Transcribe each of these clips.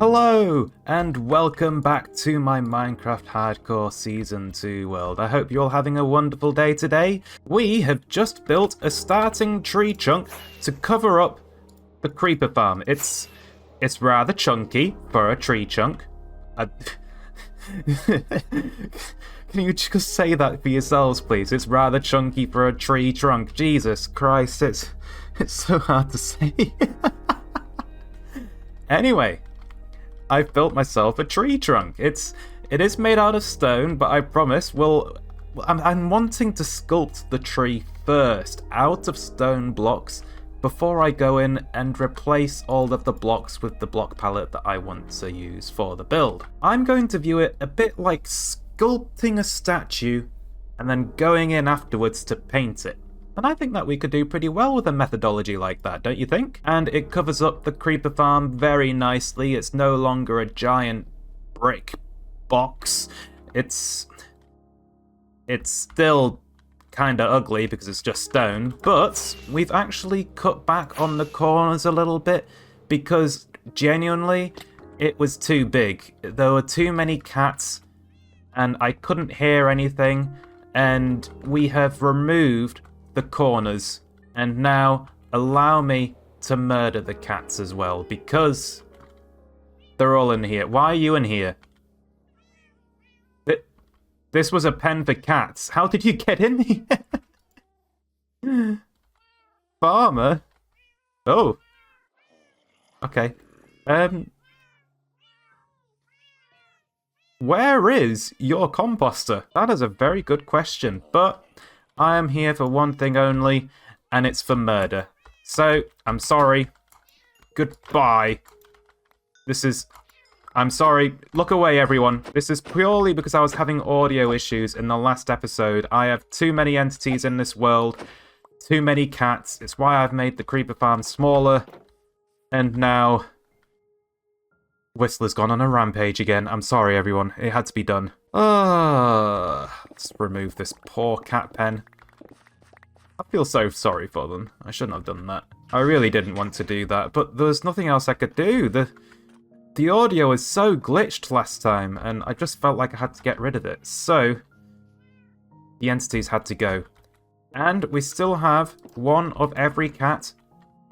Hello, and welcome back to my Minecraft Hardcore Season 2 world. I hope you're all having a wonderful day today. We have just built a starting tree chunk to cover up the creeper farm. It's rather chunky for a tree chunk. Can you just say that for yourselves, please? It's rather chunky for a tree trunk. Jesus Christ, it's so hard to say. Anyway, I've built myself a tree trunk. It is made out of stone, but I promise I'm wanting to sculpt the tree first out of stone blocks before I go in and replace all of the blocks with the block palette that I want to use for the build. I'm going to view it a bit like sculpting a statue and then going in afterwards to paint it. And I think that we could do pretty well with a methodology like that, don't you think? And it covers up the creeper farm very nicely. It's no longer a giant brick box. It's still kind of ugly because it's just stone, but we've actually cut back on the corners a little bit because genuinely it was too big. There were too many cats and I couldn't hear anything, and we have removed the corners, and now allow me to murder the cats as well because they're all in here. Why are you in here? This was a pen for cats. How did you get in here? Farmer? Oh. Okay. Where is your composter? That is a very good question, but I am here for one thing only, and it's for murder. So, I'm sorry. Goodbye. I'm sorry. Look away, everyone. This is purely because I was having audio issues in the last episode. I have too many entities in this world. Too many cats. It's why I've made the creeper farm smaller. And now Whistler's gone on a rampage again. I'm sorry, everyone. It had to be done. Let's remove this poor cat pen. I feel so sorry for them. I shouldn't have done that. I really didn't want to do that, but there was nothing else I could do. The audio was so glitched last time, and I just felt like I had to get rid of it. So, the entities had to go. And we still have one of every cat.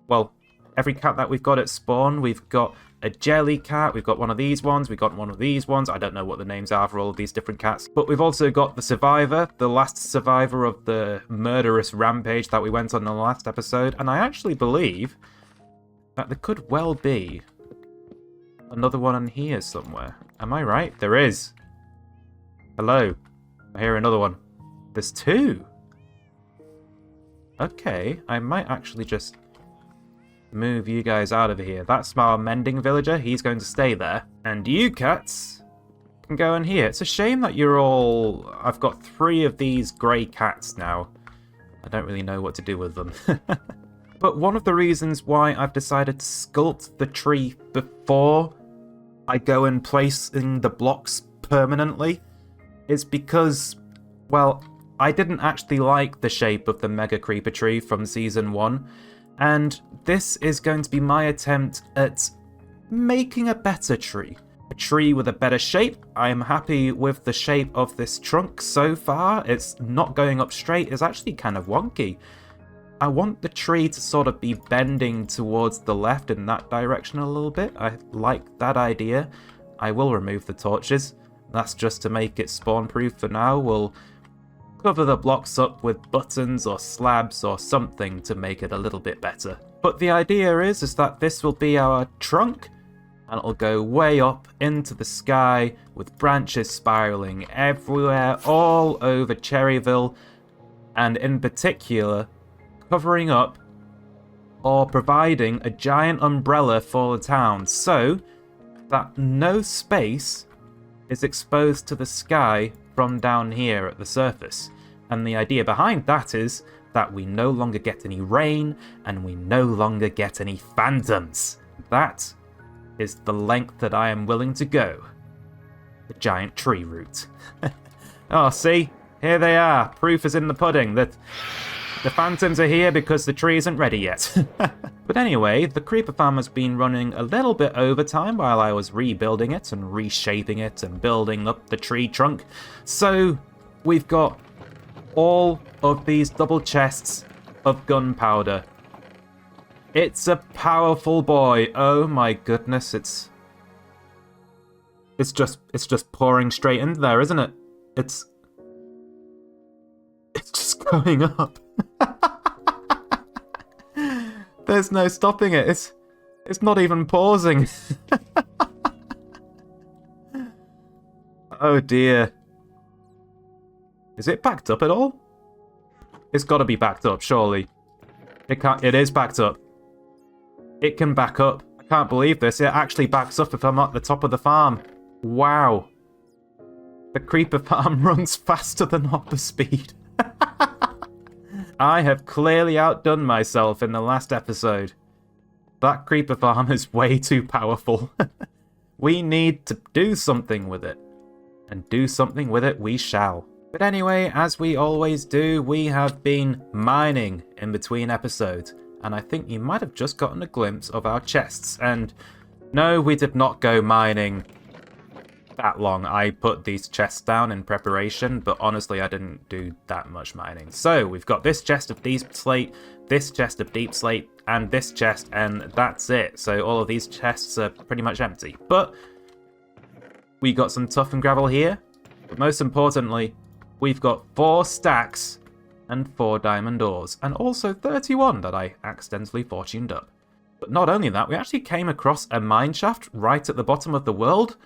Well, every cat that we've got at spawn. We've got a jelly cat, we've got one of these ones, we've got one of these ones. I don't know what the names are for all of these different cats. But we've also got the survivor, the last survivor of the murderous rampage that we went on in the last episode. And I actually believe that there could well be another one in here somewhere. Am I right? There is. Hello. I hear another one. There's two. Okay, I might actually just move you guys out of here. That's our mending villager. He's going to stay there. And you cats can go in here. It's a shame that you're all... I've got 3 of these grey cats now. I don't really know what to do with them. But one of the reasons why I've decided to sculpt the tree before I go and place in the blocks permanently is because, well, I didn't actually like the shape of the Mega Creeper tree from Season 1. And this is going to be my attempt at making a better tree. A tree with a better shape. I am happy with the shape of this trunk so far. It's not going up straight. It's actually kind of wonky. I want the tree to sort of be bending towards the left in that direction a little bit. I like that idea. I will remove the torches. That's just to make it spawn proof for now. We'll cover the blocks up with buttons or slabs or something to make it a little bit better. But the idea is that this will be our trunk, and it'll go way up into the sky with branches spiraling everywhere, all over Cherryville, and in particular covering up or providing a giant umbrella for the town so that no space is exposed to the sky from down here at the surface. And the idea behind that is that we no longer get any rain and we no longer get any phantoms. That is the length that I am willing to go. The giant tree root. Oh, see? Here they are. Proof is in the pudding that the phantoms are here because the tree isn't ready yet. But But anyway, the creeper farm has been running a little bit overtime while I was rebuilding it and reshaping it and building up the tree trunk. So we've got all of these double chests of gunpowder. It's a powerful boy. Oh my goodness, it's just pouring straight in there, isn't it? It's just going up. There's no stopping it. It's not even pausing. Oh dear. Is it backed up at all? It's got to be backed up, surely. It is backed up. It can back up. I can't believe this. It actually backs up if I'm at the top of the farm. Wow. The creeper farm runs faster than hopper speed. I have clearly outdone myself in the last episode. That creeper farm is way too powerful. We need to do something with it. And do something with it we shall. But anyway, as we always do, we have been mining in between episodes. And I think you might have just gotten a glimpse of our chests. And no, we did not go mining that long. I put these chests down in preparation, but honestly I didn't do that much mining. So we've got this chest of deep slate, this chest of deep slate, and this chest, and that's it. So all of these chests are pretty much empty. But we got some toughened gravel here, but most importantly, we've got 4 stacks and 4 diamond ores, and also 31 that I accidentally fortuned up. But not only that, we actually came across a mine shaft right at the bottom of the world.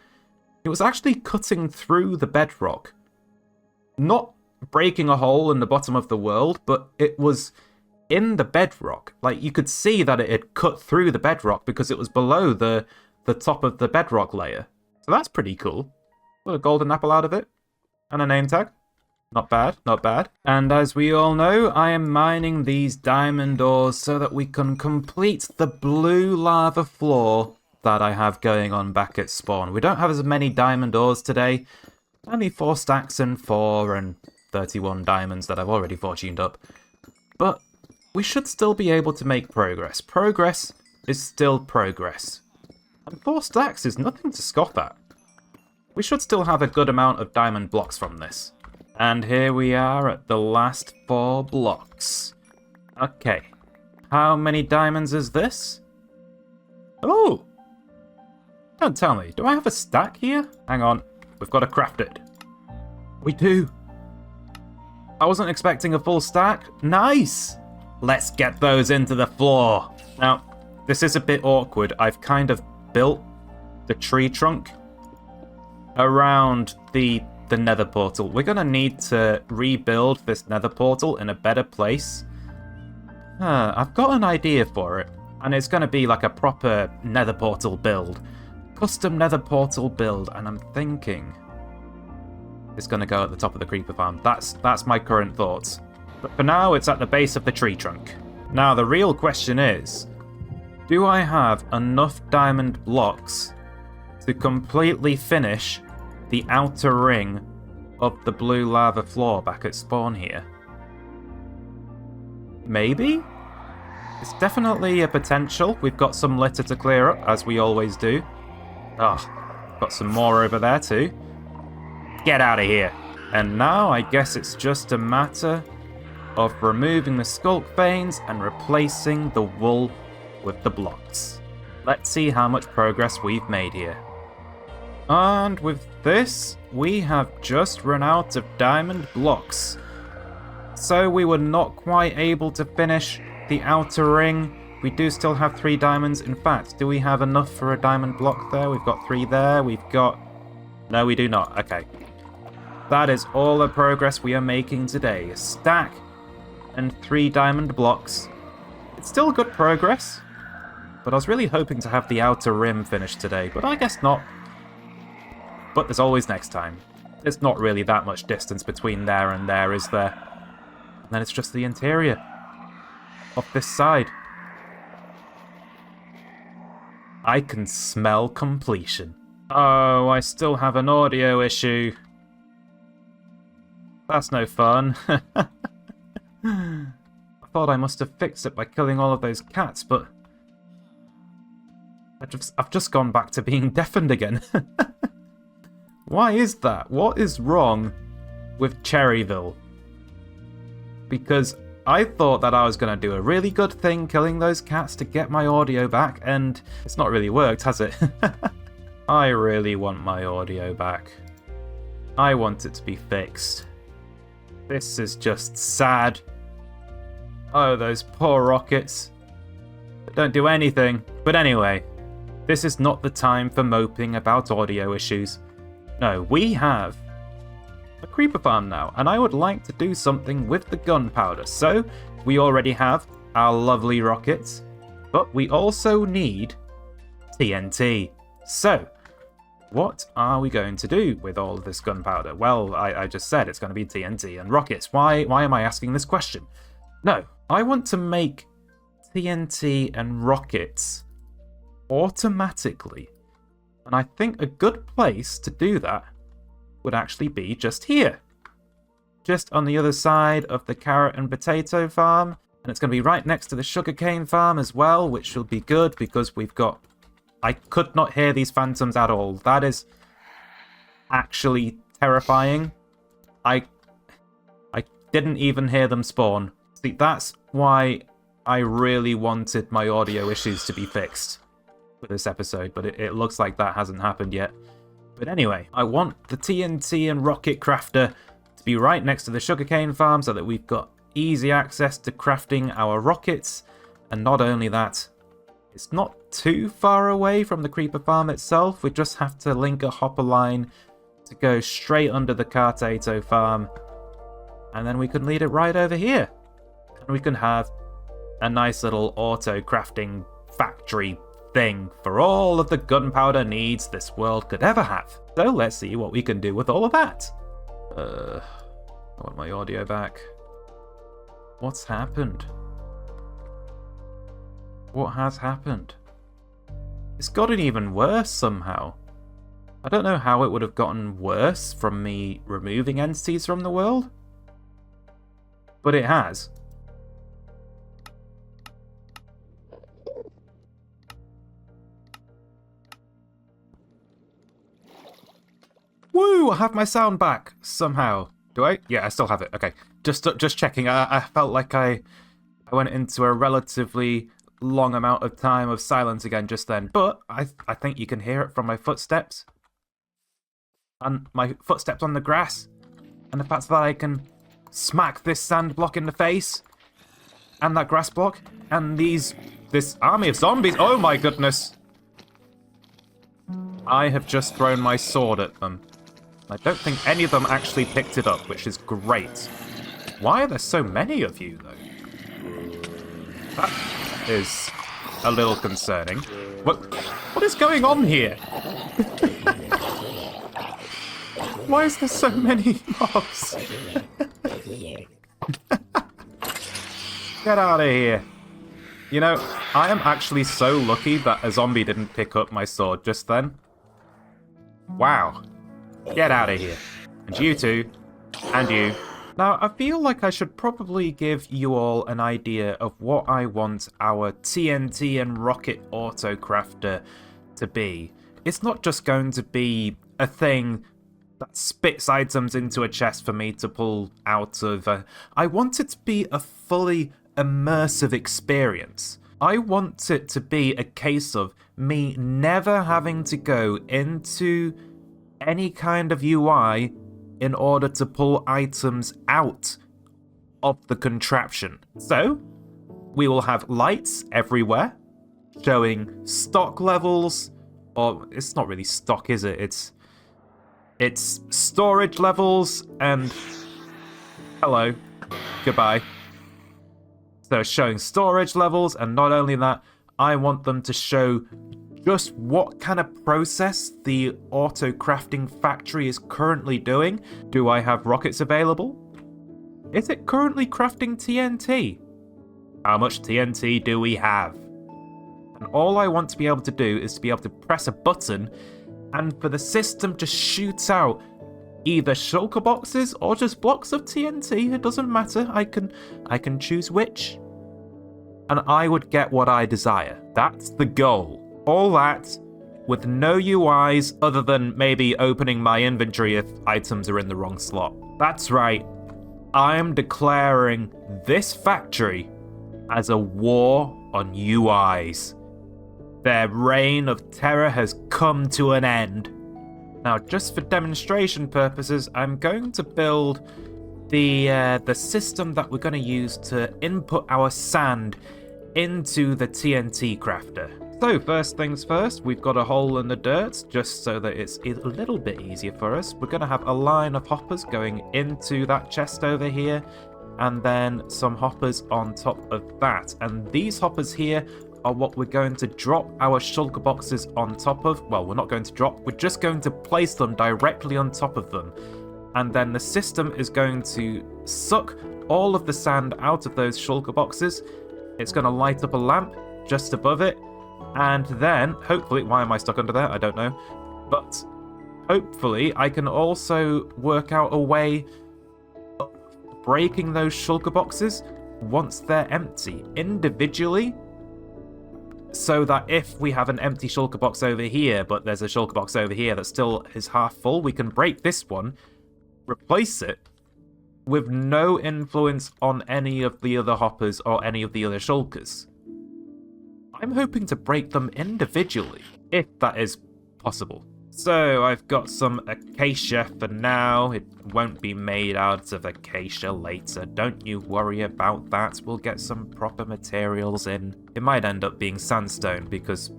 It was actually cutting through the bedrock. Not breaking a hole in the bottom of the world, but it was in the bedrock. Like, you could see that it had cut through the bedrock because it was below the top of the bedrock layer. So that's pretty cool. Got a golden apple out of it. And a name tag. Not bad, not bad. And as we all know, I am mining these diamond ores so that we can complete the blue lava floor that I have going on back at spawn. We don't have as many diamond ores today. Only 4 stacks and 4 and 31 diamonds that I've already fortuned up. But we should still be able to make progress. Progress is still progress. And 4 stacks is nothing to scoff at. We should still have a good amount of diamond blocks from this. And here we are at the last 4 blocks. Okay. How many diamonds is this? Oh! Don't tell me. Do I have a stack here? Hang on. We've got to craft it. We do. I wasn't expecting a full stack. Nice! Let's get those into the floor. Now, this is a bit awkward. I've kind of built the tree trunk around the nether portal. We're going to need to rebuild this nether portal in a better place. I've got an idea for it. And it's going to be like a proper nether portal build. Custom nether portal build, and I'm thinking it's going to go at the top of the creeper farm. That's my current thoughts. But for now, it's at the base of the tree trunk. Now, the real question is, do I have enough diamond blocks to completely finish the outer ring of the blue lava floor back at spawn here? Maybe? It's definitely a potential. We've got some litter to clear up, as we always do. Oh, got some more over there too. Get out of here. And now I guess it's just a matter of removing the sculk veins and replacing the wool with the blocks. Let's see how much progress we've made here. And with this, we have just run out of diamond blocks. So we were not quite able to finish the outer ring. We do still have 3 diamonds. In fact, do we have enough for a diamond block there? We've got 3 there. We've got... No, we do not. Okay. That is all the progress we are making today. A stack and 3 diamond blocks. It's still good progress, but I was really hoping to have the outer rim finished today, but I guess not. But there's always next time. There's not really that much distance between there and there, is there? And then it's just the interior of this side. I can smell completion. Oh, I still have an audio issue. That's no fun. I thought I must have fixed it by killing all of those cats, but I've just gone back to being deafened again. Why is that? What is wrong with Cherryville? Because I thought that I was going to do a really good thing killing those cats to get my audio back, and it's not really worked, has it? I really want my audio back. I want it to be fixed. This is just sad. Oh, those poor rockets. They don't do anything. But anyway, this is not the time for moping about audio issues. No, we have a creeper farm now, and I would like to do something with the gunpowder. So, we already have our lovely rockets, but we also need TNT. So, what are we going to do with all of this gunpowder? Well, I just said it's going to be TNT and rockets. Why am I asking this question? No, I want to make TNT and rockets automatically. And I think a good place to do that would actually be just here. Just on the other side of the carrot and potato farm. And it's going to be right next to the sugarcane farm as well, which will be good because we've got... I could not hear these phantoms at all. That is actually terrifying. I didn't even hear them spawn. See, that's why I really wanted my audio issues to be fixed for this episode, but it looks like that hasn't happened yet. But anyway, I want the TNT and rocket crafter to be right next to the sugarcane farm so that we've got easy access to crafting our rockets. And not only that, it's not too far away from the creeper farm itself. We just have to link a hopper line to go straight under the Cartato farm. And then we can lead it right over here. And we can have a nice little auto crafting factory thing for all of the gunpowder needs this world could ever have. So let's see what we can do with all of that. I want my audio back. What's happened? What has happened? It's gotten even worse somehow. I don't know how it would have gotten worse from me removing entities from the world, but it has. Woo! I have my sound back somehow. Do I? Yeah, I still have it. Okay, just checking. I felt like I went into a relatively long amount of time of silence again just then, but I think you can hear it from my footsteps. And my footsteps on the grass. And the fact that I can smack this sand block in the face. And that grass block. And this army of zombies. Oh my goodness. I have just thrown my sword at them. I don't think any of them actually picked it up, which is great. Why are there so many of you, though? That is a little concerning. What is going on here? Why is there so many mobs? Get out of here. You know, I am actually so lucky that a zombie didn't pick up my sword just then. Wow. Get out of here. And you too. And you. Now, I feel like I should probably give you all an idea of what I want our TNT and rocket auto crafter to be. It's not just going to be a thing that spits items into a chest for me to pull out of. I want it to be a fully immersive experience. I want it to be a case of me never having to go into any kind of UI in order to pull items out of the contraption. So, we will have lights everywhere, showing stock levels, or it's not really stock, is it? It's storage levels, and hello, goodbye. So showing storage levels, and not only that, I want them to show just what kind of process the auto crafting factory is currently doing. Do I have rockets available? Is it currently crafting TNT? How much TNT do we have? And all I want to be able to do is to be able to press a button and for the system to shoot out either shulker boxes or just blocks of TNT. It doesn't matter. I can choose which. And I would get what I desire. That's the goal. All that with no UIs other than maybe opening my inventory if items are in the wrong slot. That's right. I am declaring this factory as a war on UIs. Their reign of terror has come to an end. Now, just for demonstration purposes, I'm going to build the system that we're going to use to input our sand into the TNT crafter. So first things first, we've got a hole in the dirt just so that it's a little bit easier for us. We're going to have a line of hoppers going into that chest over here, and then some hoppers on top of that. And these hoppers here are what we're going to drop our shulker boxes on top of. Well, we're not going to drop, we're just going to place them directly on top of them. And then the system is going to suck all of the sand out of those shulker boxes. It's going to light up a lamp just above it. And then, hopefully, why am I stuck under there? I don't know. But hopefully, I can also work out a way of breaking those shulker boxes once they're empty individually. So that if we have an empty shulker box over here, but there's a shulker box over here that still is half full, we can break this one, replace it, with no influence on any of the other hoppers or any of the other shulkers. I'm hoping to break them individually, if that is possible. So I've got some acacia for now. It won't be made out of acacia later. Don't you worry about that. We'll get some proper materials in. It might end up being sandstone because,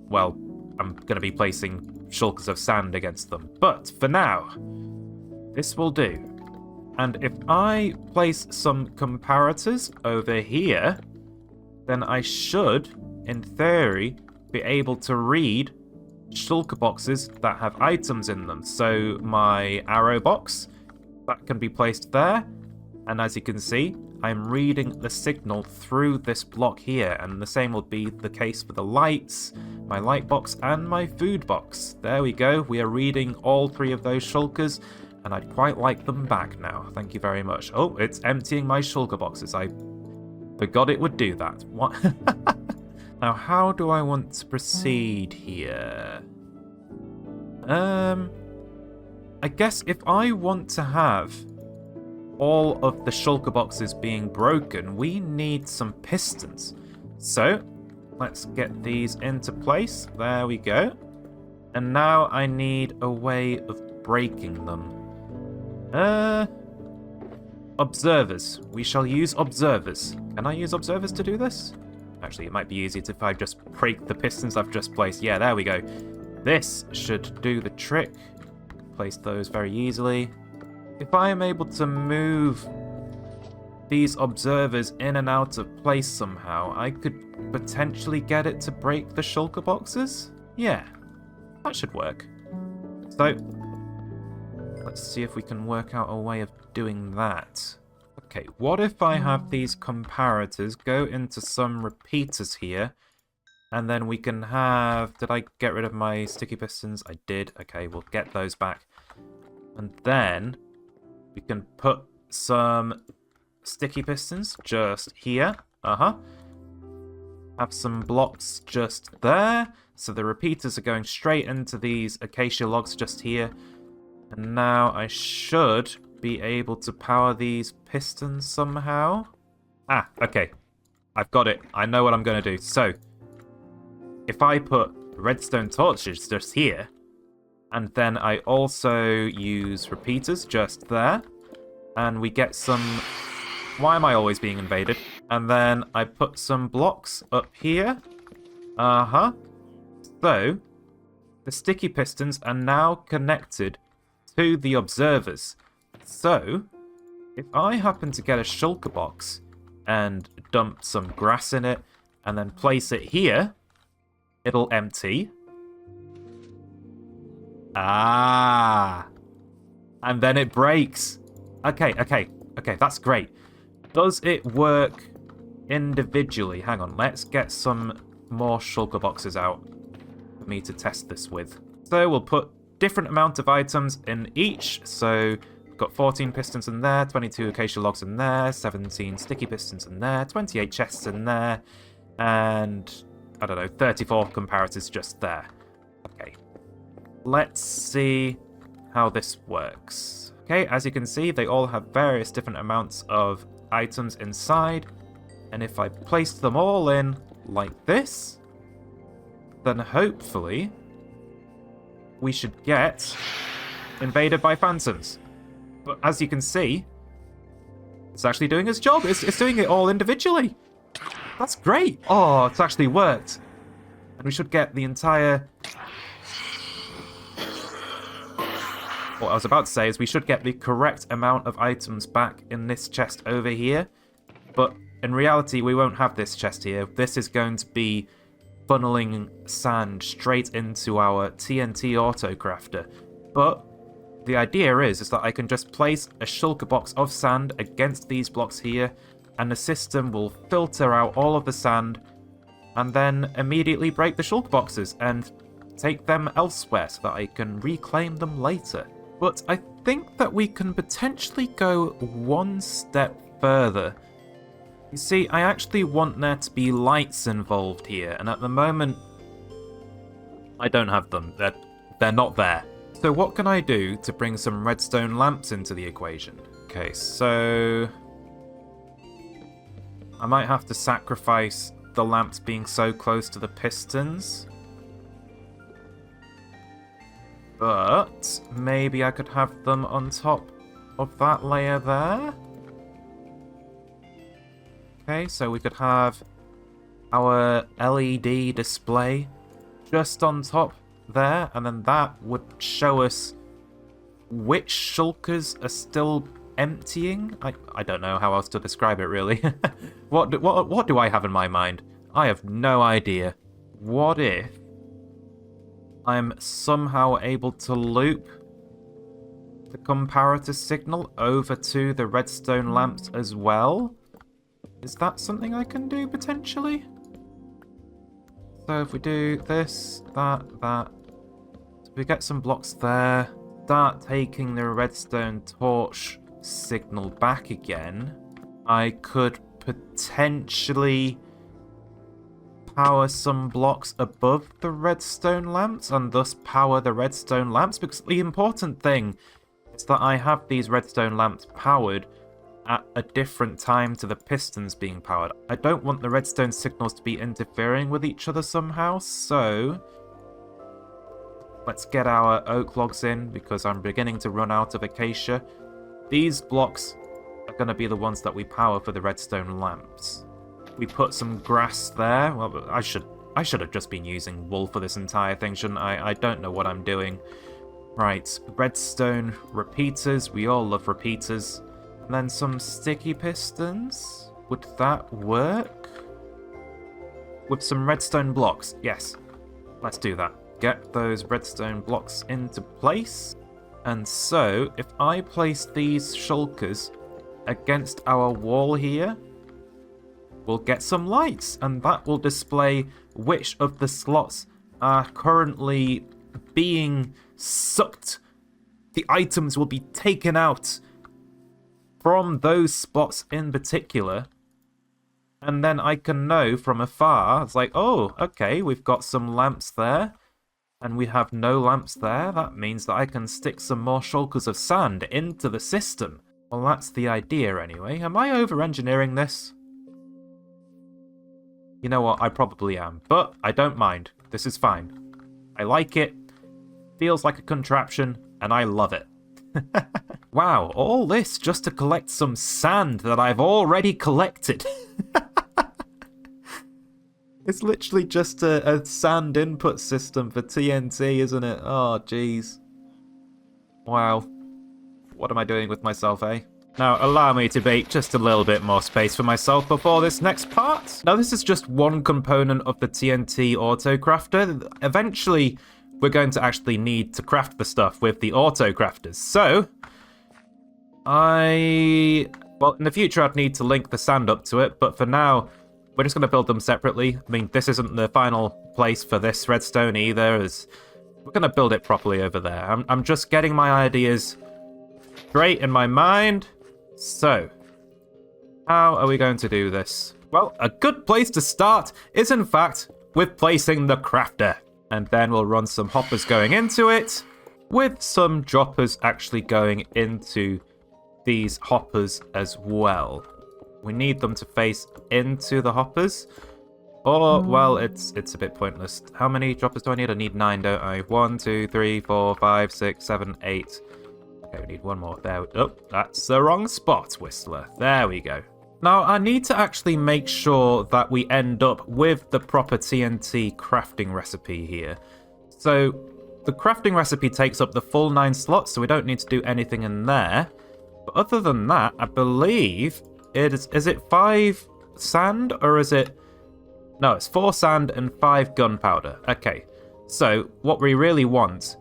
well, I'm going to be placing shulkers of sand against them. But for now, this will do. And if I place some comparators over here, then I should, in theory, be able to read shulker boxes that have items in them. So my arrow box, that can be placed there. And as you can see, I'm reading the signal through this block here. And the same will be the case for the lights, my light box, and my food box. There we go. We are reading all three of those shulkers. And I'd quite like them back now. Thank you very much. Oh, it's emptying my shulker boxes. I forgot it would do that. What? Now, how do I want to proceed here? I guess if I want to have all of the shulker boxes being broken, we need some pistons. So, let's get these into place. There we go. And now I need a way of breaking them. Observers. We shall use observers. Can I use observers to do this? Actually, it might be easier if I just break the pistons I've just placed. Yeah, there we go. This should do the trick. Place those very easily. If I am able to move these observers in and out of place somehow, I could potentially get it to break the shulker boxes? Yeah, that should work. So, let's see if we can work out a way of doing that. Okay, what if I have these comparators go into some repeaters here, and then we can have... Did I get rid of my sticky pistons? I did. Okay, we'll get those back. And then we can put some sticky pistons just here. Have some blocks just there. So the repeaters are going straight into these acacia logs just here. And now I should be able to power these pistons somehow. Ah, okay. I've got it. I know what I'm going to do. So, if I put redstone torches just here, and then I also use repeaters just there, and we get some... Why am I always being invaded? And then I put some blocks up here. So, the sticky pistons are now connected to the observers. So, if I happen to get a shulker box and dump some grass in it and then place it here, it'll empty. Ah! And then it breaks. Okay, that's great. Does it work individually? Hang on, let's get some more shulker boxes out for me to test this with. So we'll put different amount of items in each. So we've got 14 pistons in there, 22 acacia logs in there, 17 sticky pistons in there, 28 chests in there, and I don't know, 34 comparators just there. Okay. Let's see how this works. Okay, as you can see, they all have various different amounts of items inside. And if I place them all in like this, then hopefully we should get invaded by phantoms. But as you can see, it's actually doing its job. It's doing it all individually. That's great. Oh, it's actually worked. And we should get the entire... What I was about to say is we should get the correct amount of items back in this chest over here. But in reality, we won't have this chest here. This is going to be funneling sand straight into our TNT auto crafter. But the idea is that I can just place a shulker box of sand against these blocks here, and the system will filter out all of the sand and then immediately break the shulker boxes and take them elsewhere so that I can reclaim them later. But I think that we can potentially go one step further. You see, I actually want there to be lights involved here, and at the moment, I don't have them. They're not there. So what can I do to bring some redstone lamps into the equation? Okay, so I might have to sacrifice the lamps being so close to the pistons. But maybe I could have them on top of that layer there. Okay, so we could have our LED display just on top there, and then that would show us which shulkers are still emptying. I don't know how else to describe it, really. What do I have in my mind? I have no idea. What if I'm somehow able to loop the comparator signal over to the redstone lamps as well? Is that something I can do, potentially? So if we do this, that, so we get some blocks there, start taking the redstone torch signal back again, I could potentially power some blocks above the redstone lamps and thus power the redstone lamps, because the important thing is that I have these redstone lamps powered at a different time to the pistons being powered. I don't want the redstone signals to be interfering with each other somehow, so let's get our oak logs in because I'm beginning to run out of acacia. These blocks are going to be the ones that we power for the redstone lamps. We put some grass there. Well, I should have just been using wool for this entire thing, shouldn't I? I don't know what I'm doing. Right, redstone repeaters. We all love repeaters. And then some sticky pistons. Would that work? With some redstone blocks. Yes. Let's do that. Get those redstone blocks into place. And so, if I place these shulkers against our wall here, we'll get some lights. And that will display which of the slots are currently being sucked. The items will be taken out from those spots in particular, and then I can know from afar, it's like, oh, okay, we've got some lamps there, and we have no lamps there. That means that I can stick some more shulkers of sand into the system. Well, that's the idea anyway. Am I over-engineering this? You know what, I probably am, but I don't mind. This is fine. I like it, feels like a contraption, and I love it. Wow, all this just to collect some sand that I've already collected. It's literally just a sand input system for TNT, isn't it? Oh, jeez. Wow. What am I doing with myself, eh? Now, allow me to make just a little bit more space for myself before this next part. Now, this is just one component of the TNT auto crafter. Eventually, we're going to actually need to craft the stuff with the auto crafters. So, well, in the future I'd need to link the sand up to it, but for now, we're just going to build them separately. I mean, this isn't the final place for this redstone either, as we're going to build it properly over there. I'm just getting my ideas straight in my mind. So, how are we going to do this? Well, a good place to start is, in fact, with placing the crafter. And then we'll run some hoppers going into it, with some droppers actually going into these hoppers as well. We need them to face into the hoppers. Or, well, it's a bit pointless. How many droppers do I need? I need 9, don't I? 1, 2, 3, 4, 5, 6, 7, 8. Okay, we need one more. There. Oh, that's the wrong spot, Whistler. There we go. Now, I need to actually make sure that we end up with the proper TNT crafting recipe here. So, the crafting recipe takes up the full 9 slots, so we don't need to do anything in there. But other than that, I believe it is it 5 sand, or is it... No, it's 4 sand and 5 gunpowder. Okay, so what we really want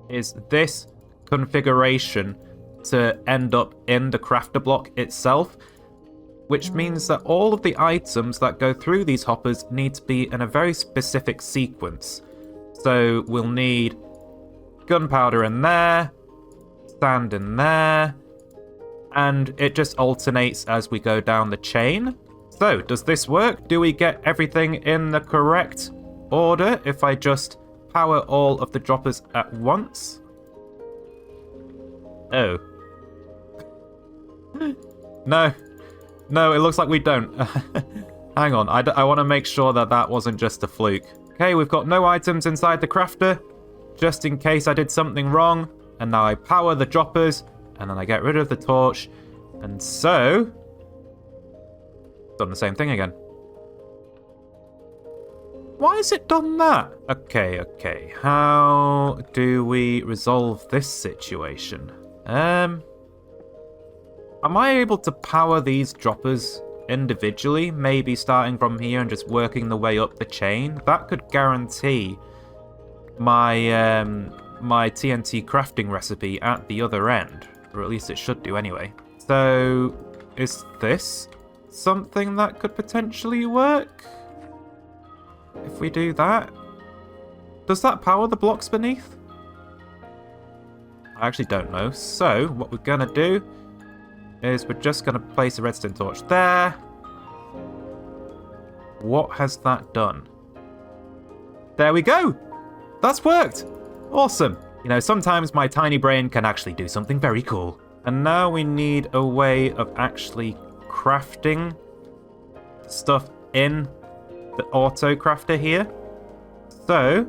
is this configuration to end up in the crafter block itself, which means that all of the items that go through these hoppers need to be in a very specific sequence. So we'll need gunpowder in there, sand in there, and it just alternates as we go down the chain. So, does this work? Do we get everything in the correct order if I just power all of the droppers at once? Oh. No. No, it looks like we don't. Hang on, I want to make sure that that wasn't just a fluke. Okay, we've got no items inside the crafter, just in case I did something wrong. And now I power the droppers, and then I get rid of the torch. And so... done the same thing again. Why has it done that? Okay. How do we resolve this situation? Am I able to power these droppers individually? Maybe starting from here and just working the way up the chain? That could guarantee my my TNT crafting recipe at the other end. Or at least it should do anyway. So, is this something that could potentially work? If we do that, does that power the blocks beneath? I actually don't know. So what we're gonna do is we're just gonna place a redstone torch there. What has that done? There we go. That's worked. Awesome. You know, sometimes my tiny brain can actually do something very cool. And now we need a way of actually crafting stuff in the auto crafter here. So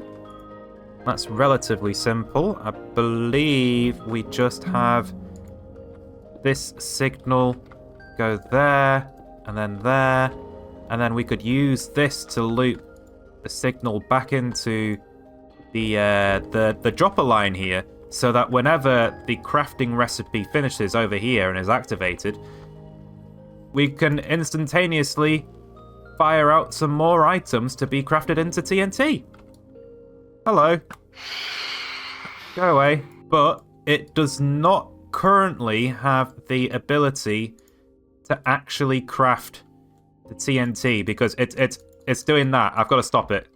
that's relatively simple. I believe we just have this signal go there, and then we could use this to loop the signal back into the dropper line here, so that whenever the crafting recipe finishes over here and is activated, we can instantaneously fire out some more items to be crafted into TNT. Hello. Go away. But it does not currently have the ability to actually craft the TNT because it's doing that. I've got to stop it.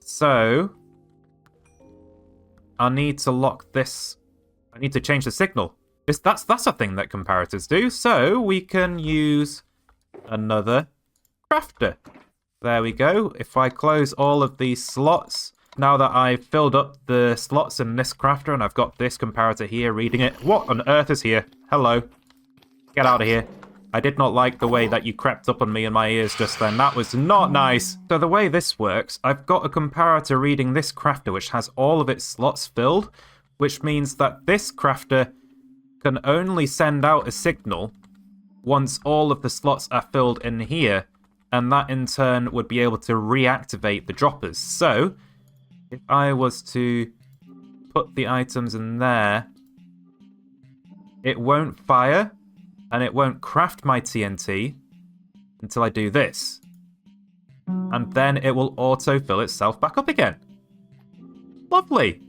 So I need to lock this. I need to change the signal. That's a thing that comparators do. So we can use another crafter. There we go. If I close all of these slots, now that I've filled up the slots in this crafter and I've got this comparator here reading it. What on earth is here? Hello. Get out of here. I did not like the way that you crept up on me in my ears just then. That was not nice. So the way this works, I've got a comparator reading this crafter which has all of its slots filled, which means that this crafter can only send out a signal once all of the slots are filled in here, and that in turn would be able to reactivate the droppers. So if I was to put the items in there, it won't fire and it won't craft my TNT until I do this. And then it will auto-fill itself back up again. Lovely.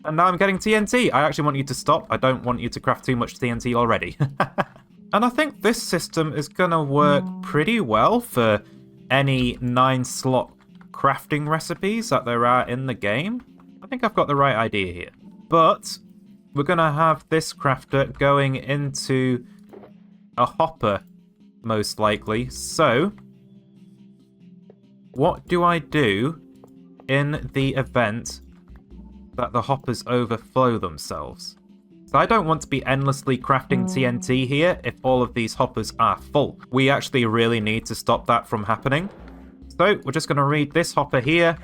And now I'm getting TNT. I actually want you to stop. I don't want you to craft too much TNT already. And I think this system is going to work pretty well for any 9-slot crafting recipes that there are in the game. I think I've got the right idea here. But we're going to have this crafter going into a hopper, most likely. So what do I do in the event that the hoppers overflow themselves? So I don't want to be endlessly crafting TNT here if all of these hoppers are full. We actually really need to stop that from happening. So we're just going to read this hopper here.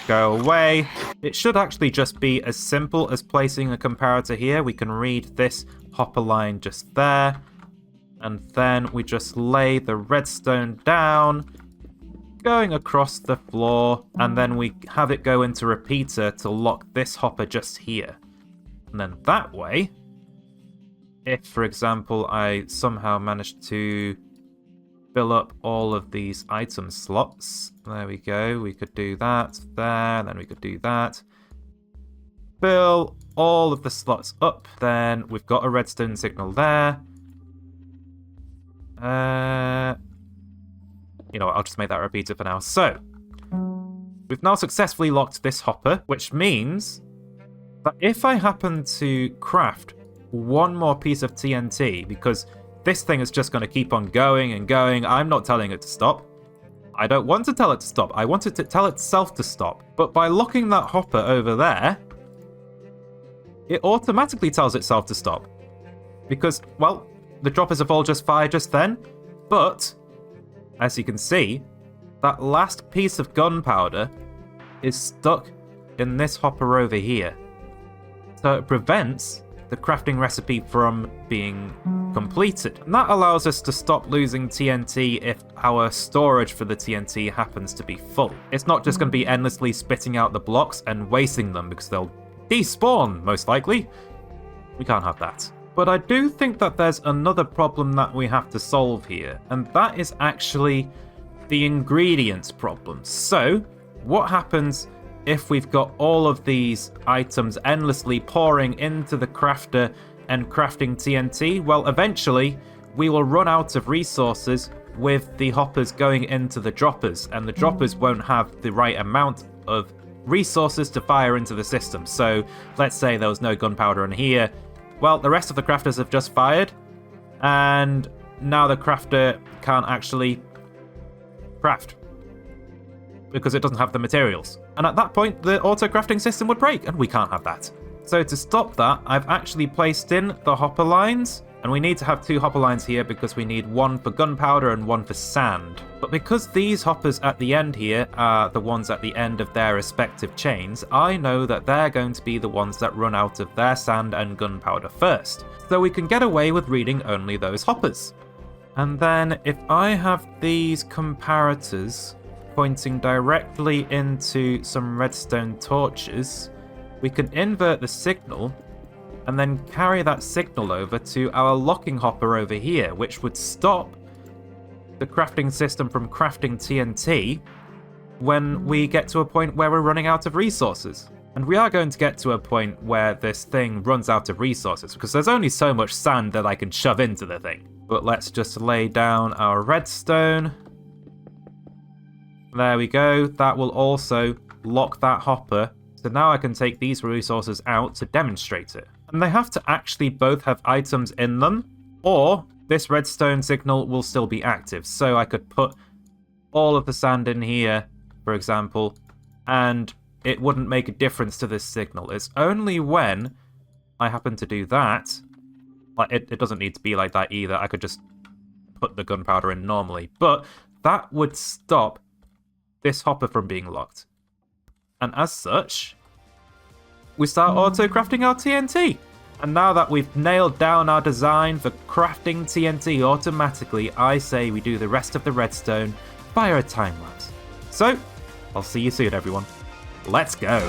Go away. It should actually just be as simple as placing a comparator here. We can read this hopper line just there. And then we just lay the redstone down, going across the floor, and then we have it go into repeater to lock this hopper just here. And then that way, if, for example, I somehow managed to fill up all of these item slots, there we go, we could do that there, then we could do that. Fill all of the slots up, then we've got a redstone signal there. You know what, I'll just make that a repeater for now. So, we've now successfully locked this hopper, which means that if I happen to craft one more piece of TNT, because this thing is just going to keep on going and going, I'm not telling it to stop. I don't want to tell it to stop, I want it to tell itself to stop. But by locking that hopper over there, it automatically tells itself to stop. Because, well, the droppers have all just fired just then, but as you can see, that last piece of gunpowder is stuck in this hopper over here. So it prevents the crafting recipe from being completed. And that allows us to stop losing TNT if our storage for the TNT happens to be full. It's not just going to be endlessly spitting out the blocks and wasting them because they'll despawn, most likely. We can't have that. But I do think that there's another problem that we have to solve here, and that is actually the ingredients problem. So, what happens if we've got all of these items endlessly pouring into the crafter and crafting TNT? Well, eventually, we will run out of resources with the hoppers going into the droppers, and the droppers won't have the right amount of resources to fire into the system. So, let's say there was no gunpowder in here. Well, the rest of the crafters have just fired, and now the crafter can't actually craft because it doesn't have the materials. And at that point, the auto-crafting system would break, and we can't have that. So to stop that, I've actually placed in the hopper lines, and we need to have 2 hopper lines here because we need one for gunpowder and one for sand. But because these hoppers at the end here are the ones at the end of their respective chains, I know that they're going to be the ones that run out of their sand and gunpowder first. So we can get away with reading only those hoppers. And then if I have these comparators pointing directly into some redstone torches, we can invert the signal and then carry that signal over to our locking hopper over here, which would stop the crafting system from crafting TNT when we get to a point where we're running out of resources. And we are going to get to a point where this thing runs out of resources, because there's only so much sand that I can shove into the thing. But let's just lay down our redstone. There we go. That will also lock that hopper. So now I can take these resources out to demonstrate it. And they have to actually both have items in them, or this redstone signal will still be active. So I could put all of the sand in here, for example, and it wouldn't make a difference to this signal. It's only when I happen to do that, like it doesn't need to be like that either. I could just put the gunpowder in normally, but that would stop this hopper from being locked. And as such, we start auto-crafting our TNT. And now that we've nailed down our design for crafting TNT automatically, I say we do the rest of the redstone via a time lapse. So, I'll see you soon, everyone. Let's go!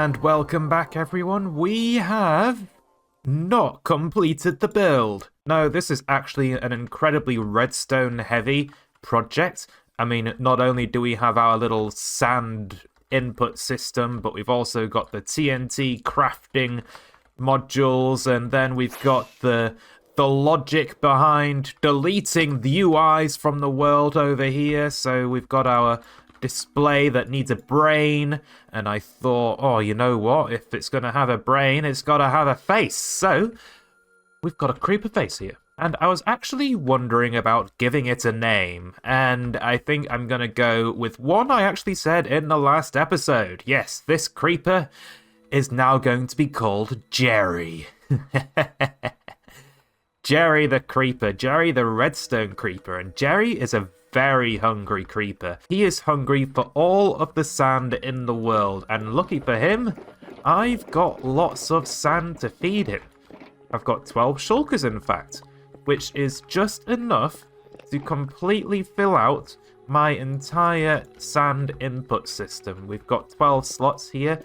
And welcome back, everyone. We have not completed the build. No, this is actually an incredibly redstone heavy project. I mean, not only do we have our little sand input system, but we've also got the TNT crafting modules, and then we've got the logic behind deleting the UIs from the world over here. So we've got our display that needs a brain, and I thought, oh, you know what, if it's gonna have a brain, it's gotta have a face. So we've got a creeper face here, and I was actually wondering about giving it a name, and I think I'm gonna go with one I actually said in the last episode. Yes, this creeper is now going to be called Jerry. Jerry the creeper, Jerry the redstone creeper, and Jerry is a very hungry creeper. He is hungry for all of the sand in the world, and lucky for him, I've got lots of sand to feed him. I've got 12 shulkers, in fact, which is just enough to completely fill out my entire sand input system. We've got 12 slots here,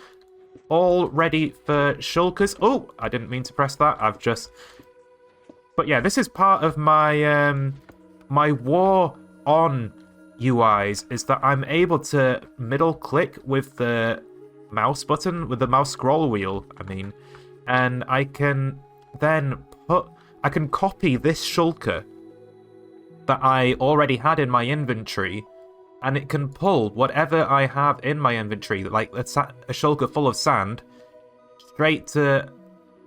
all ready for shulkers. Oh, I didn't mean to press that. But yeah, this is part of my my war on UIs, is that I'm able to middle click with the mouse button, with the mouse scroll wheel, I mean, and I can then I can copy this shulker that I already had in my inventory, and it can pull whatever I have in my inventory, like a shulker full of sand, straight to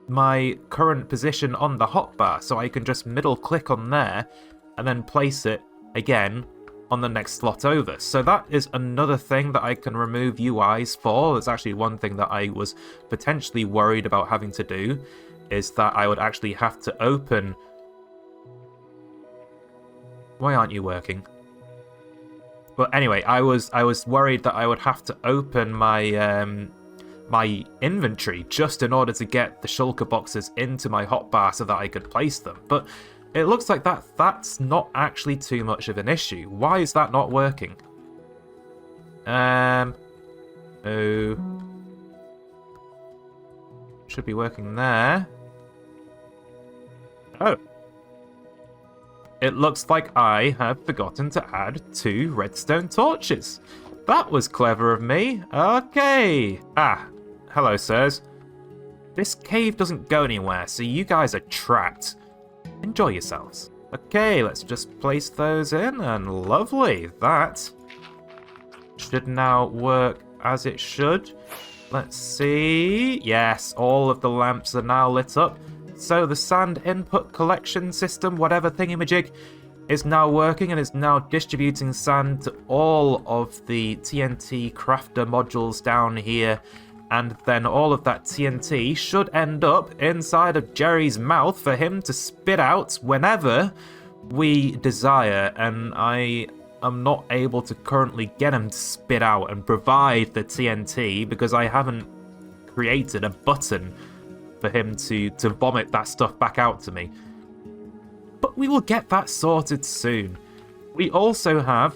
my current position on the hotbar, so I can just middle click on there and then place it again on the next slot over. So that is another thing that I can remove UIs for. It's actually one thing that I was potentially worried about having to do, is that I would actually have to open... Why aren't you working? But anyway, I was worried that I would have to open my my inventory just in order to get the shulker boxes into my hotbar so that I could place them. But it looks like that's not actually too much of an issue. Why is that not working? Oh. Should be working there. Oh. It looks like I have forgotten to add 2 redstone torches. That was clever of me. Okay. Hello, sirs. This cave doesn't go anywhere, so you guys are trapped. Enjoy yourselves. Okay, let's just place those in, and lovely. That should now work as it should. Let's see. Yes, all of the lamps are now lit up. So the sand input collection system, whatever thingamajig, is now working and is now distributing sand to all of the TNT crafter modules down here. And then all of that TNT should end up inside of Jerry's mouth for him to spit out whenever we desire. And I am not able to currently get him to spit out and provide the TNT because I haven't created a button for him to vomit that stuff back out to me. But we will get that sorted soon. We also have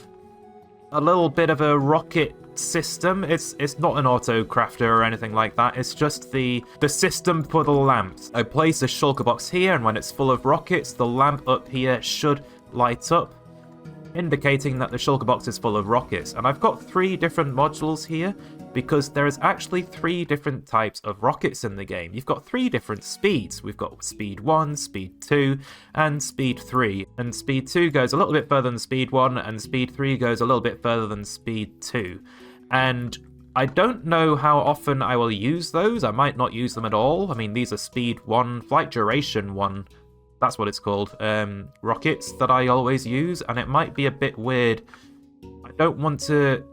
a little bit of a rocket system. It's not an auto crafter or anything like that. It's just the system for the lamps. I place a shulker box here, and when it's full of rockets, the lamp up here should light up, indicating that the shulker box is full of rockets. And I've got 3 different modules here because there is actually 3 different types of rockets in the game. You've got 3 different speeds. We've got speed 1, speed 2, and speed 3. And speed 2 goes a little bit further than speed 1, and speed 3 goes a little bit further than speed 2. And I don't know how often I will use those. I might not use them at all. I mean, these are speed 1, flight duration 1, that's what it's called, rockets that I always use, and it might be a bit weird. I don't want to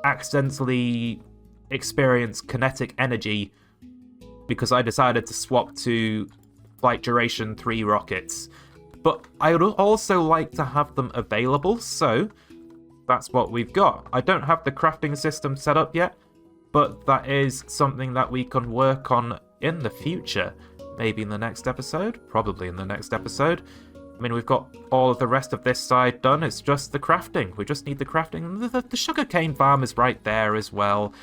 accidentally experience kinetic energy because I decided to swap to flight duration 3 rockets. But I would also like to have them available, so that's what we've got. I don't have the crafting system set up yet, but that is something that we can work on in the future. Maybe in the next episode, probably in the next episode. I mean, we've got all of the rest of this side done. It's just the crafting. We just need the crafting. The sugarcane farm is right there as well.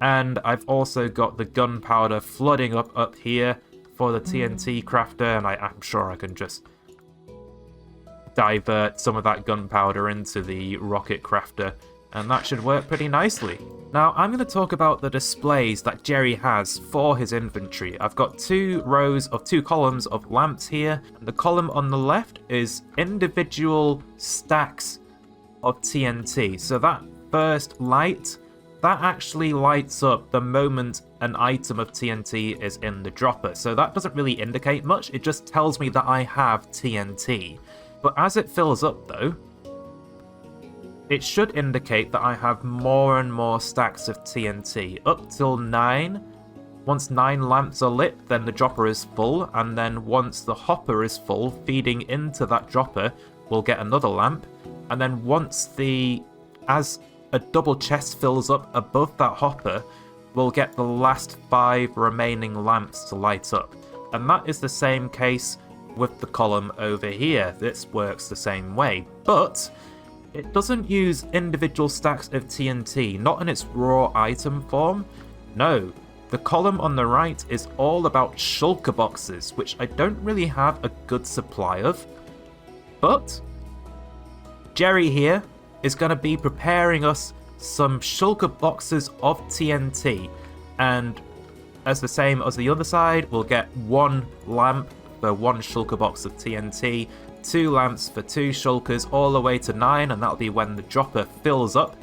And I've also got the gunpowder flooding up here for the TNT crafter, and I'm sure I can just divert some of that gunpowder into the rocket crafter, and that should work pretty nicely. Now, I'm going to talk about the displays that Jerry has for his inventory. I've got two columns of lamps here. The column on the left is individual stacks of TNT. So that first light, that actually lights up the moment an item of TNT is in the dropper. So that doesn't really indicate much, it just tells me that I have TNT. But as it fills up though, it should indicate that I have more and more stacks of TNT, up till 9. Once 9 lamps are lit, then the dropper is full, and then once the hopper is full, feeding into that dropper, we'll get another lamp. And then as a double chest fills up above that hopper, we'll get the last 5 remaining lamps to light up. And that is the same case with the column over here. This works the same way, but it doesn't use individual stacks of TNT, not in its raw item form. No, the column on the right is all about shulker boxes, which I don't really have a good supply of. But Jerry here is going to be preparing us some shulker boxes of TNT, and as the same as the other side, we'll get 1 lamp for 1 shulker box of TNT, 2 lamps for 2 shulkers, all the way to 9, and that'll be when the dropper fills up.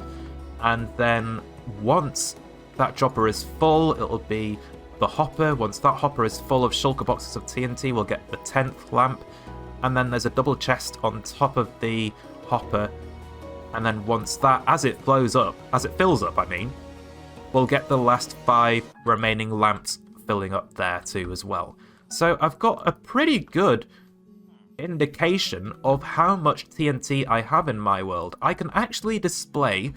And then once that dropper is full, it'll be the hopper. Once that hopper is full of shulker boxes of TNT, we'll get the 10th lamp, and then there's a double chest on top of the hopper. And then once that, as it fills up, I mean, we'll get the last 5 remaining lamps filling up there too as well. So I've got a pretty good indication of how much TNT I have in my world. I can actually display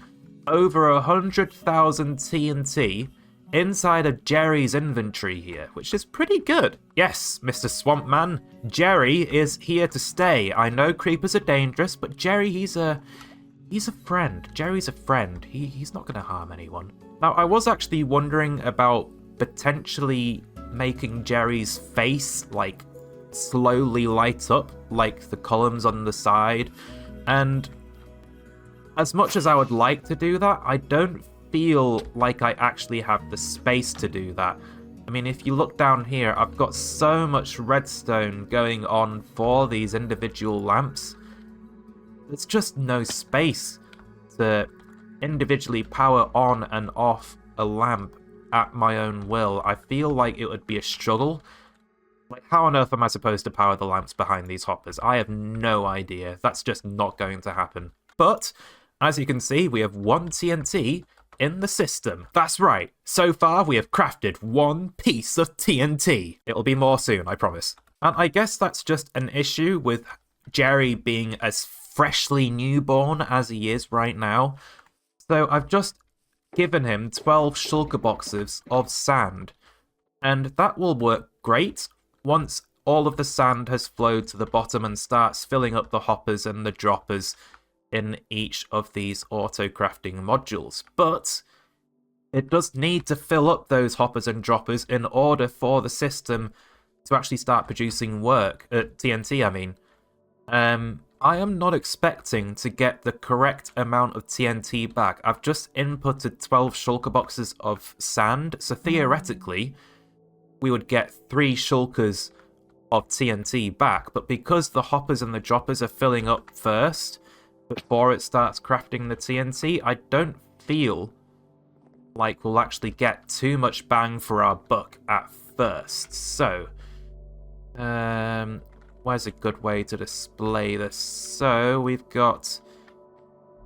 over 100,000 TNT inside of Jerry's inventory here, which is pretty good. Yes, Mr. Swampman, Jerry is here to stay. I know creepers are dangerous, but Jerry, he's a friend. Jerry's a friend. He's not going to harm anyone. Now, I was actually wondering about potentially making Jerry's face, like, slowly light up, like the columns on the side. And as much as I would like to do that, I don't feel like I actually have the space to do that. I mean, if you look down here, I've got so much redstone going on for these individual lamps. There's just no space to individually power on and off a lamp at my own will. I feel like it would be a struggle. Like, how on earth am I supposed to power the lamps behind these hoppers? I have no idea. That's just not going to happen. But, as you can see, we have 1 TNT in the system. That's right. So far, we have crafted 1 piece of TNT. It'll be more soon, I promise. And I guess that's just an issue with Jerry being as freshly newborn as he is right now. So I've just given him 12 shulker boxes of sand. And that will work great once all of the sand has flowed to the bottom and starts filling up the hoppers and the droppers in each of these auto-crafting modules. But it does need to fill up those hoppers and droppers in order for the system to actually start producing TNT, I mean. I am not expecting to get the correct amount of TNT back. I've just inputted 12 shulker boxes of sand, so theoretically we would get 3 shulkers of TNT back, but because the hoppers and the droppers are filling up first before it starts crafting the TNT, I don't feel like we'll actually get too much bang for our buck at first. So, where's a good way to display this? So, we've got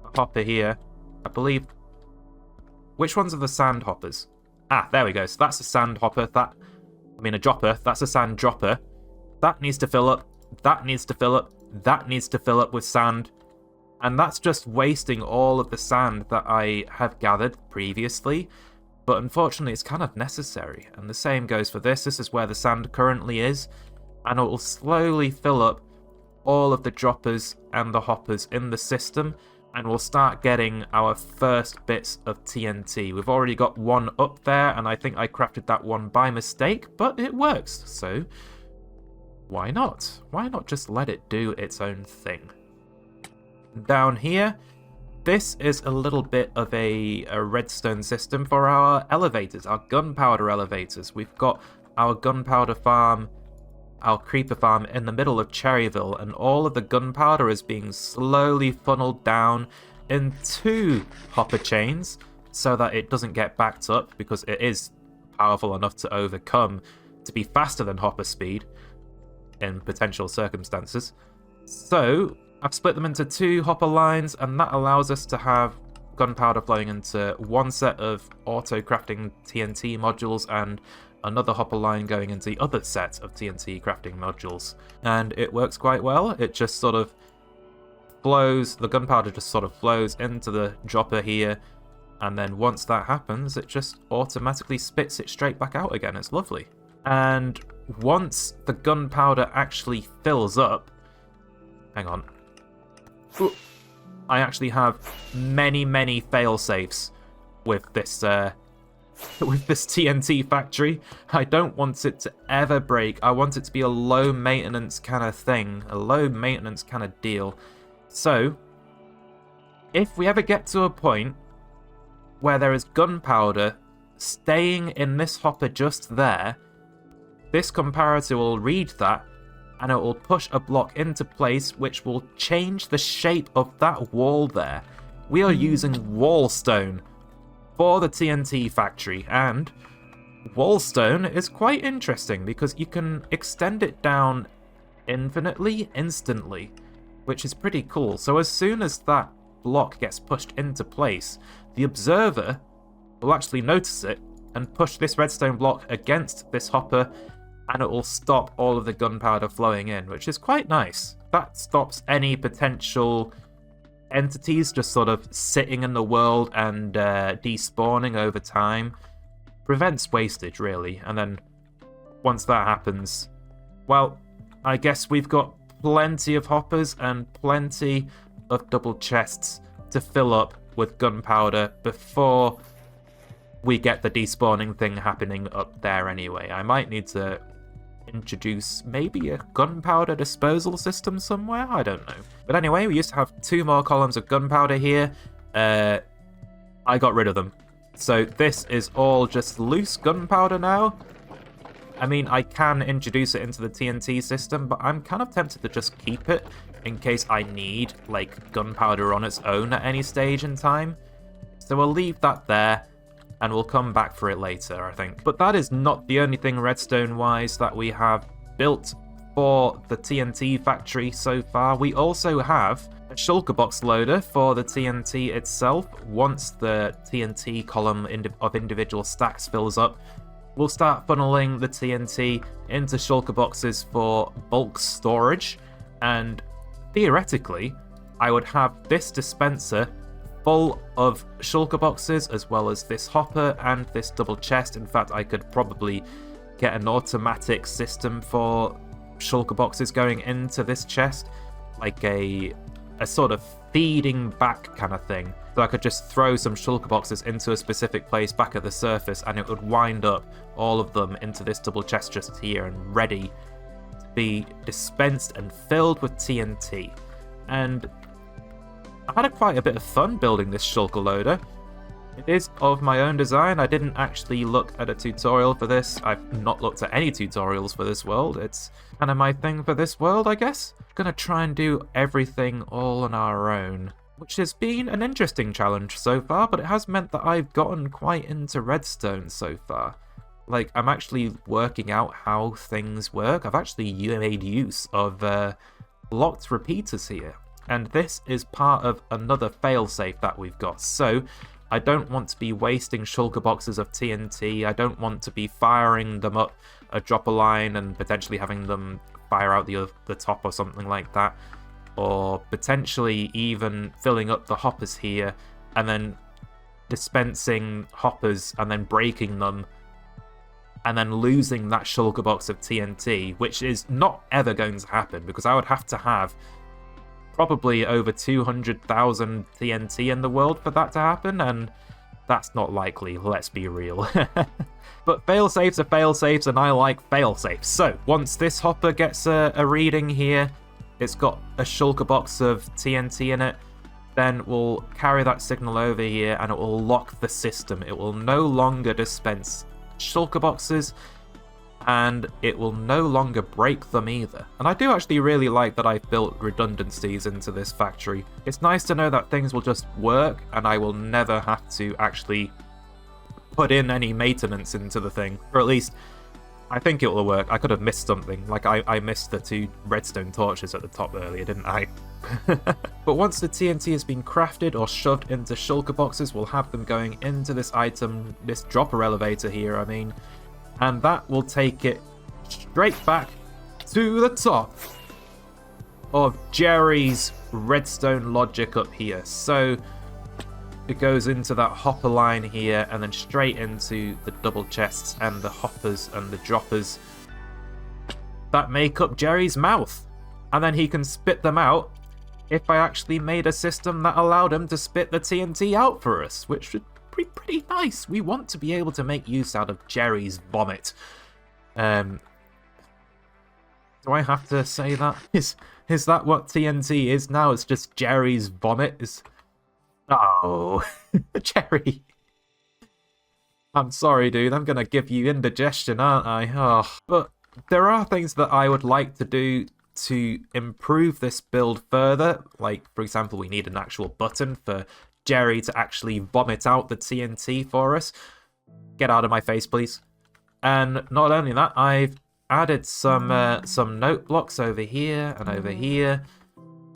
a hopper here. I believe... Which ones are the sand hoppers? Ah, there we go. So that's a sand hopper. A dropper. That's a sand dropper. That needs to fill up. That needs to fill up. That needs to fill up with sand. And that's just wasting all of the sand that I have gathered previously. But unfortunately, it's kind of necessary. And the same goes for this. This is where the sand currently is. And it will slowly fill up all of the droppers and the hoppers in the system. and we'll start getting our first bits of TNT. We've already got one up there, and I think I crafted that one by mistake, but it works, so why not? Why not just let it do its own thing? Down here, this is a little bit of a redstone system for our elevators, our gunpowder elevators. We've got our gunpowder farm, our creeper farm in the middle of Cherryville, and all of the gunpowder is being slowly funneled down in 2 hopper chains so that it doesn't get backed up, because it is powerful enough to overcome, to be faster than hopper speed in potential circumstances. So I've split them into 2 hopper lines, and that allows us to have gunpowder flowing into one set of auto crafting TNT modules and another hopper line going into the other set of TNT crafting modules. And it works quite well. It just sort of flows, the gunpowder just sort of flows into the dropper here, and then once that happens, it just automatically spits it straight back out again. It's lovely. And once the gunpowder actually fills up, hang on, ooh, I actually have many fail-safes with this TNT factory. I don't want it to ever break. I want it to be a low maintenance kind of thing, a low maintenance kind of deal. So if we ever get to a point where there is gunpowder staying in this hopper just there, this comparator will read that, and it will push a block into place which will change the shape of that wall there. We are using wallstone for the TNT factory, and wallstone is quite interesting because you can extend it down infinitely, instantly, which is pretty cool. So as soon as that block gets pushed into place, the observer will actually notice it and push this redstone block against this hopper, and it will stop all of the gunpowder flowing in, which is quite nice. That stops any potential entities just sort of sitting in the world and despawning over time. Prevents wastage, really. And then once that happens, well, I guess we've got plenty of hoppers and plenty of double chests to fill up with gunpowder before we get the despawning thing happening up there anyway. I might need to introduce maybe a gunpowder disposal system somewhere, I don't know. But anyway, we used to have 2 more columns of gunpowder here. I got rid of them. So this is all just loose gunpowder now. I mean, I can introduce it into the TNT system, but I'm kind of tempted to just keep it in case I need, like, gunpowder on its own at any stage in time. So we'll leave that there, and we'll come back for it later, I think. But that is not the only thing redstone-wise that we have built for the TNT factory so far. We also have a shulker box loader for the TNT itself. Once the TNT column of individual stacks fills up, we'll start funneling the TNT into shulker boxes for bulk storage. And theoretically, I would have this dispenser full of shulker boxes, as well as this hopper and this double chest. In fact, I could probably get an automatic system for shulker boxes going into this chest, like a sort of feeding back kind of thing. So I could just throw some shulker boxes into a specific place back at the surface, and it would wind up all of them into this double chest just here and ready to be dispensed and filled with TNT. And I had quite a bit of fun building this shulker loader. It is of my own design. I didn't actually look at a tutorial for this. I've not looked at any tutorials for this world. It's kind of my thing for this world, I guess. Gonna try and do everything all on our own, which has been an interesting challenge so far, but it has meant that I've gotten quite into redstone so far. Like, I'm actually working out how things work. I've actually made use of locked repeaters here. And this is part of another failsafe that we've got. So I don't want to be wasting shulker boxes of TNT. I don't want to be firing them up a dropper line and potentially having them fire out the top or something like that. Or potentially even filling up the hoppers here and then dispensing hoppers and then breaking them and then losing that shulker box of TNT, which is not ever going to happen because I would have to have probably over 200,000 TNT in the world for that to happen, and that's not likely, let's be real. But fail-safes are fail-safes, and I like fail-safes. So, once this hopper gets a reading here, it's got a shulker box of TNT in it, then we'll carry that signal over here, and it will lock the system. It will no longer dispense shulker boxes, and it will no longer break them either. And I do actually really like that I've built redundancies into this factory. It's nice to know that things will just work, and I will never have to actually put in any maintenance into the thing. Or at least, I think it will work. I could have missed something. Like, I missed the 2 redstone torches at the top earlier, didn't I? But once the TNT has been crafted or shoved into shulker boxes, we'll have them going into this item, this dropper elevator here, I mean, and that will take it straight back to the top of Jerry's redstone logic up here. So it goes into that hopper line here, and then straight into the double chests and the hoppers and the droppers that make up Jerry's mouth. And then he can spit them out if I actually made a system that allowed him to spit the TNT out for us, which would be pretty nice. We want to be able to make use out of Jerry's vomit. Do I have to say that? Is that what TNT is now? It's just Jerry's vomit? Oh, Jerry. I'm sorry, dude. I'm going to give you indigestion, aren't I? Oh. But there are things that I would like to do to improve this build further. Like, for example, we need an actual button for Jerry to actually vomit out the TNT for us. Get out of my face, please. And not only that, I've added some note blocks over here and over here.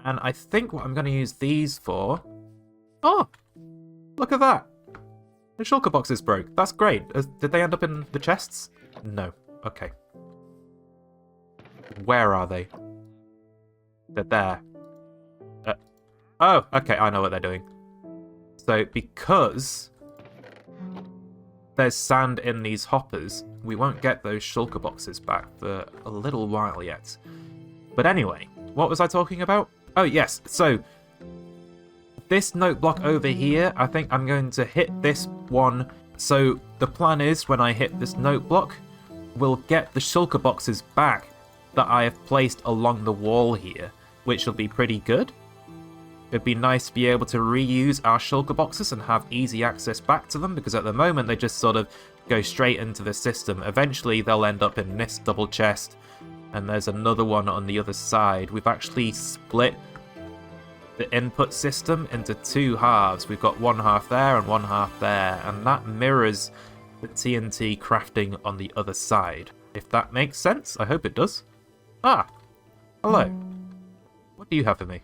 And I think what I'm going to use these for... Oh, look at that. The shulker boxes broke. That's great. Did they end up in the chests? No. Okay. Where are they? They're there. Oh, okay. I know what they're doing. So, because there's sand in these hoppers, we won't get those shulker boxes back for a little while yet. But anyway, what was I talking about? Oh, yes. So, this note block over here, I think I'm going to hit this one. So, the plan is, when I hit this note block, we'll get the shulker boxes back that I have placed along the wall here, which will be pretty good. It'd be nice to be able to reuse our shulker boxes and have easy access back to them, because at the moment they just sort of go straight into the system. Eventually they'll end up in this double chest, and there's another one on the other side. We've actually split the input system into 2 halves. We've got 1 half there and 1 half there, and that mirrors the TNT crafting on the other side. If that makes sense, I hope it does. Ah, hello. What do you have for me?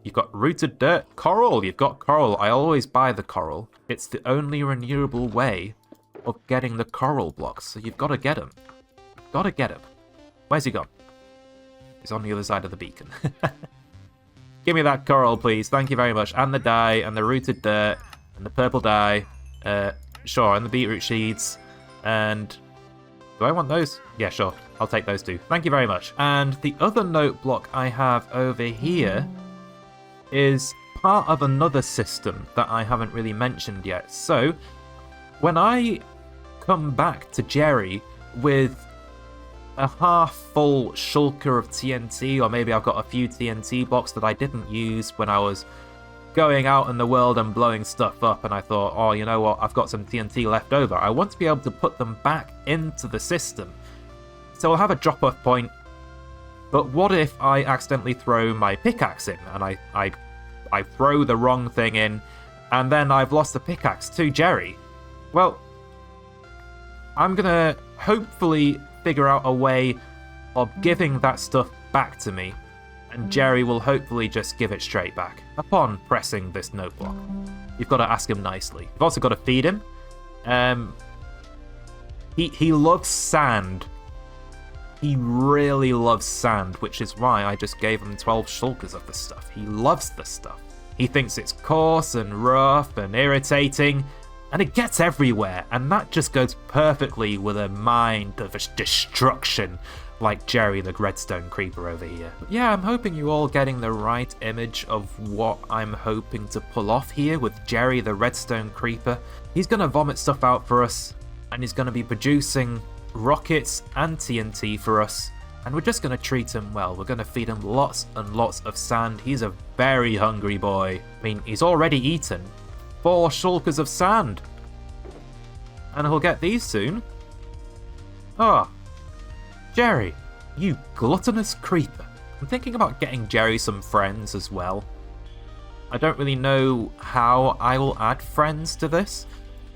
You've got rooted dirt. Coral! You've got coral. I always buy the coral. It's the only renewable way of getting the coral blocks, so you've got to get them. Gotta get him. Where's he gone? He's on the other side of the beacon. Give me that coral, please. Thank you very much. And the dye, and the rooted dirt, and the purple dye. Sure, and the beetroot seeds. And... do I want those? Yeah, sure. I'll take those too. Thank you very much. And the other note block I have over here is part of another system that I haven't really mentioned yet. So, when I come back to Jerry with a half-full shulker of TNT, or maybe I've got a few TNT blocks that I didn't use when I was going out in the world and blowing stuff up, and I thought, oh, you know what, I've got some TNT left over. I want to be able to put them back into the system. So I'll have a drop-off point, but what if I accidentally throw my pickaxe in, and I throw the wrong thing in, and then I've lost the pickaxe to Jerry? Well, I'm gonna hopefully figure out a way of giving that stuff back to me, and Jerry will hopefully just give it straight back upon pressing this note block. You've got to ask him nicely. You've also got to feed him. He loves sand. He really loves sand, which is why I just gave him 12 shulkers of the stuff. He loves the stuff. He thinks it's coarse and rough and irritating, and it gets everywhere, and that just goes perfectly with a mind of destruction like Jerry the Redstone Creeper over here. But yeah, I'm hoping you all getting the right image of what I'm hoping to pull off here with Jerry the Redstone Creeper. He's gonna vomit stuff out for us, and he's gonna be producing rockets and TNT for us, and we're just gonna treat him well. We're gonna feed him lots and lots of sand. He's a very hungry boy. I mean, he's already eaten 4 shulkers of sand, and he'll get these soon. Ah. Jerry, you gluttonous creeper. I'm thinking about getting Jerry some friends as well. I don't really know how I will add friends to this,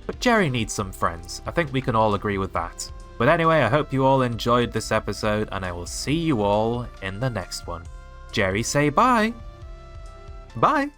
but Jerry needs some friends. I think we can all agree with that. But anyway, I hope you all enjoyed this episode, and I will see you all in the next one. Jerry, say bye. Bye.